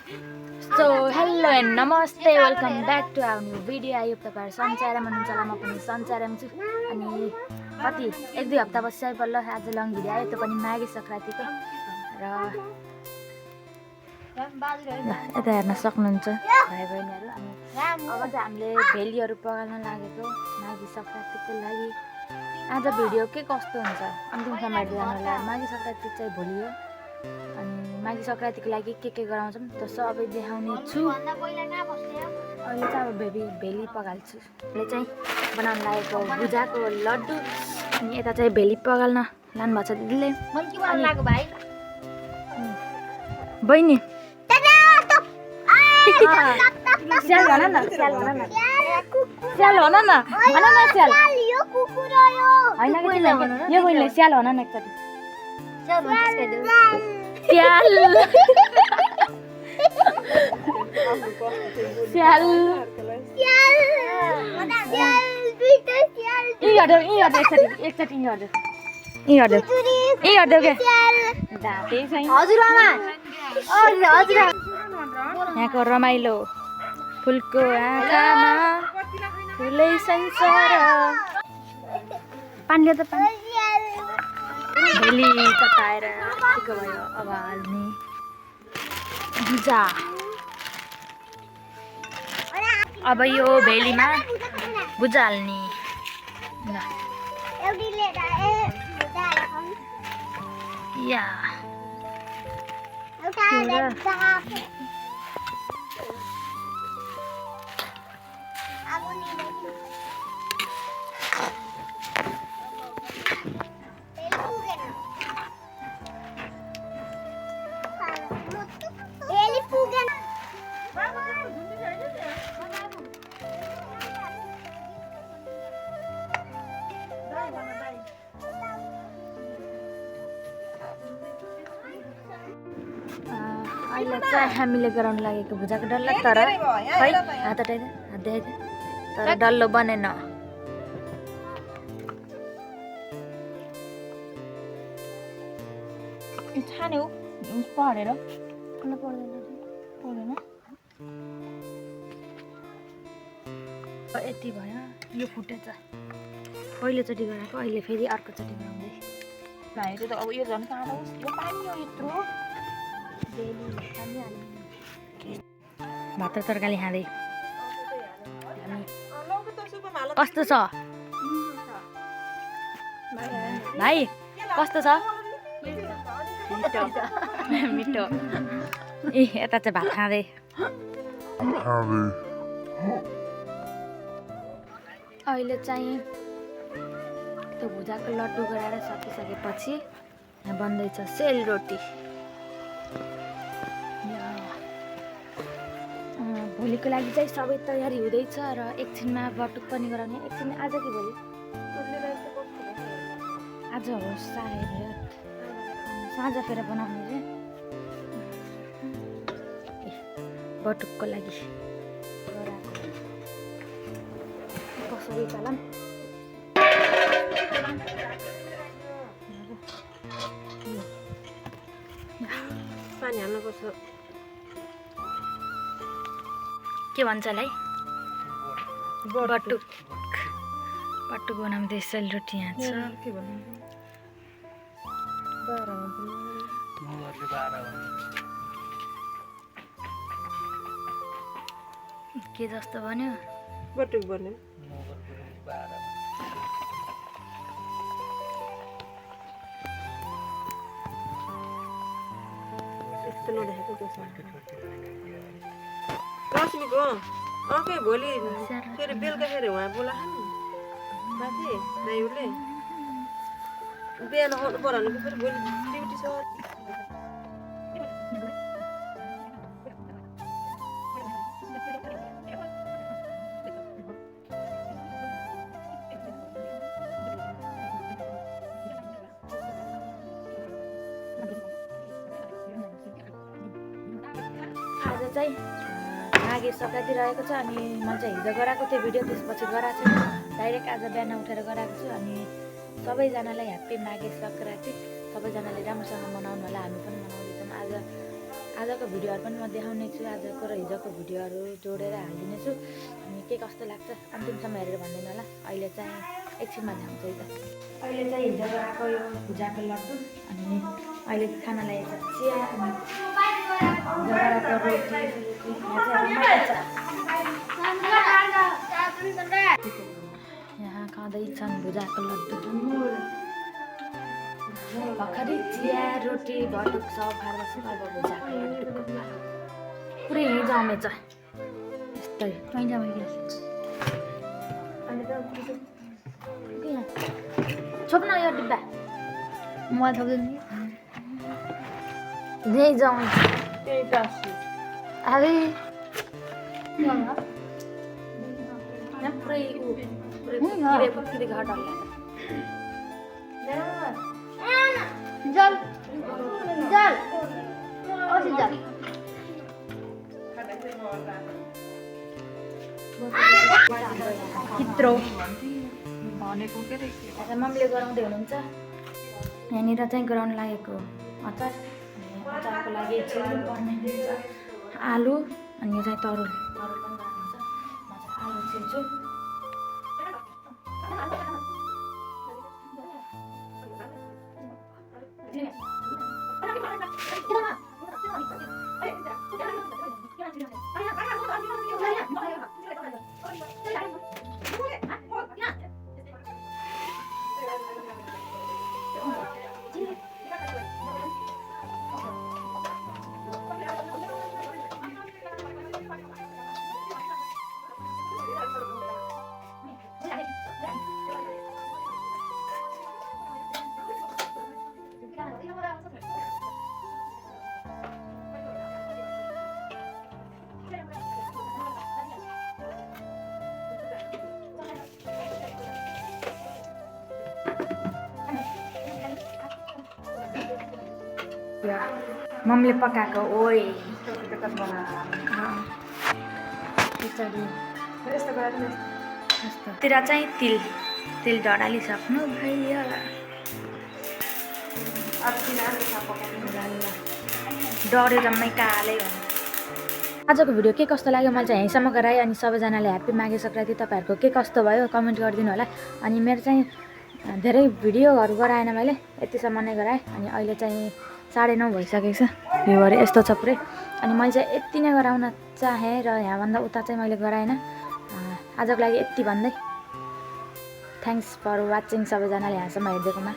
So hello and नमस्ते welcome back to our new video. आयो तपाईँहरू सन्चैमा हुनुहुन्छ होला, म पनि सन्चैमा छु। अनि कति एक दुई हप्ता पछि आइपल्ल आज लङ भिडियो आयो, त्यो पनि माघे सङ्क्रान्तिको। र यता हेर्न सक्नुहुन्छ भाइ बहिनीहरू। अनि अब चाहिँ हामीले भेलीहरू पकाल्न लागेको माघे सङ्क्रान्तिको लागि। आज भिडियो के कस्तो हुन्छ अन्तिमसम्म हेर्दै जानु होला। माघे सङ्क्रान्ति चाहिँ भोलि हो। अनि माघे सङ्क्रान्तिको लागि के गराउँछौँ त्यो सबै देखाउने छु। अहिले चाहिँ अब भेली पकाल्छु। यसले चाहिँ बनाउनु लागेको भुजाको लड्डु। अनि यता चाहिँ भेली पकाल्न लानुभएको छ दिदीले। बहिनी स्याल भन न, स्याल भन न, स्याल भन न, भन न स्याल होइन कि यो बहिनीले स्याल भन न एकचोटि। स्याल स्याल एकचोटि यहाँको रमाइलो फुलको आँखामा फुलै संसार पानीले त भेली पकाएर ठिक भयो। अब हाल्ने भुजा। अब यो भेलीमा भुजा हाल्ने। या अहिले चाहिँ हामीले गराउनु लागेको भुजाको डल्लो, तर खै हात हटाइदियो, हात देखाइदियो, तर डल्लो बनेन। छान्यो पढेर पढेन यति भयो। यो फुटेछ पहिलोचोटि गराएको, अहिले फेरि अर्कोचोटि गराउँदै। भाइले त अब यो झन् काँडो यो पानी हो यत्रो। भात र तरकारी खाँदै कस्तो छ भाइ, कस्तो छ? मिठो। ए यता चाहिँ भात खाँदै। अहिले चाहिँ त्यो भुजाको लड्डु गराएर सकिसकेपछि यहाँ बन्दैछ सेलरोटी। भोलिको लागि चाहिँ सबै तयारी हुँदैछ र एकछिनमा बटुक पनि गराउने। एकछिन आज कि भोलि? आज हो सायद, साँझ फेर बनाउने रे बटुकको लागि गराएको। कसरी चलाम पानी हाल्नुपर्छ। के भन्छ होला है? बटुक। बटुक बनाउँदै सेलरोटी यहाँ छ। के जस्तो बन्यो? बटुक बन्यो। यस्तो नदेखेको रश्मिको के भोलि फेरि बेलुकाखेरि उहाँ बोलाएको नि माथि दाइहरूले बिहान आउनु पर्यो भने फेरि भोलि ड्युटी छ। आज चाहिँ माघे सङ्क्रान्ति रहेको छ। अनि मैले चाहिँ हिजो गराएको थिएँ भिडियो, त्यसपछि गराएको छु डाइरेक्ट आज बिहान उठेर गराएको छु। अनि सबैजनालाई ह्याप्पी माघे सङ्क्रान्ति। सबैजनाले राम्रोसँग मनाउनु होला, हामी पनि मनाउँदैछौँ। आजको भिडियोहरू पनि म देखाउने छु, आजको र हिजोको भिडियोहरू जोडेर हालिदिनेछु। अनि के कस्तो लाग्छ अन्तिमसम्म हेरेर भनिदिनु होला। अहिले चाहिँ एकछिनमा ल्याउँछु है त। अहिले चाहिँ हिजो गएको यो भुजाको लड्डु, अनि अहिले खाना ल्याएको चिया, अनि हिजो गएको रोटी। यहाँ खाँदैछन् भुजाको लड्डु, भर्खरै चिया रोटी भटुक सब खाएर बसेर अब भुजाको लड्डु पुरै यहीँ जमेछ यस्तै कहीँ जमेको छोप्न यो डिब्बा म थप्दैन यहीँ जमेछ अरे यहाँ पुरै पुरै घाटा जल जल ओसी जल कित्रो भनेको के रे मम्मीले गराउँदै हुनुहुन्छ। यहाँनिर चाहिँ गराउन लागेको अचार, अनि अचारको लागि छिल्नु पर्ने हुन्छ आलु, अनि यो चाहिँ तरुल पनि गर्नुहुन्छ। म चाहिँ आलु छिल्छु। मम्मीले पकाएको ओइ यस्तोतिर चाहिँ तिल ढडालिसक्नु भइयो। डढ्यो जम्मै कालै हो। आजको भिडियो के कस्तो लाग्यो मैले चाहिँ यहीँसम्म गराएँ। अनि सबैजनाले ह्याप्पी माघे सङ्क्रान्ति। तपाईँहरूको के कस्तो भयो कमेन्ट गरिदिनु होला। अनि मेरो चाहिँ धेरै भिडियोहरू गराएन मैले, यतिसम्म नै गराएँ। अनि अहिले चाहिँ 9:30 भइसकेको छ, भ्यूहरू यस्तो छ पुरै। अनि मैले चाहिँ यति नै गराउन चाहेँ र यहाँभन्दा उता चाहिँ मैले गराएन। आजको लागि यति भन्दै थ्याङ्क्स फर वाचिङ सबैजनाले यहाँसम्म हेरिदिएकोमा।